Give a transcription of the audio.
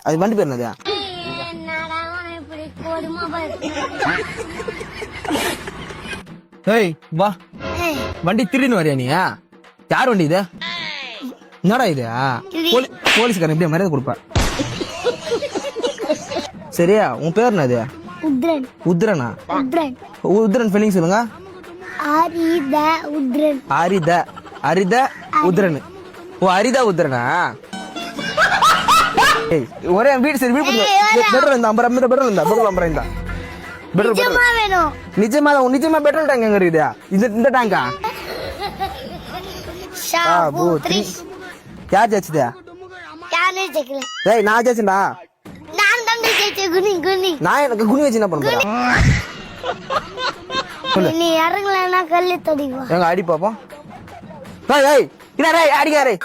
அது வண்டி பேர் என்னது? ஏய் வா, வண்டி திருடின்னு வரியா நீ? யார் வண்டி இது? என்னடா இது? போலீஸ்காரன் எப்படி மரியாதை கொடுப்பா? சரியா, உன் பேர் என்னது? உத்ரன். உத்ரனா? உத்ரன். உத்ரன் ஸ்பெல்லிங் சொல்லுங்க. அரித உத்ரன். அரித உத்ரன். ஓ, அரிதா உத்ரனா? ஏய், ஒரே வீடு சரி, வீடு பெட்ரோல் இந்த 50 பெட்ரோல் இந்த பெட்ரோல் 50 இந்த பெட்ரோல் நிஜமா வேணும். நிஜமா பெட்ரோல் டேங்க் எங்க இருக்குதா? இந்த டேங்கா? ஷாபூத்ரி. யார் ஜெயிச்சதா? யானே ஜெயிக்கல. ஏய், நான் ஜெயிச்சேன்டா. நான் தான் ஜெயிச்சேன். குனி நான் எனக்கு குனி வச்சு என்ன பண்ண போறேன்? நீ இறங்கலன்னா கல்லு தடிவா. எங்க அடி பாப்போம். ஏய், இல்ல அடிக்காரே.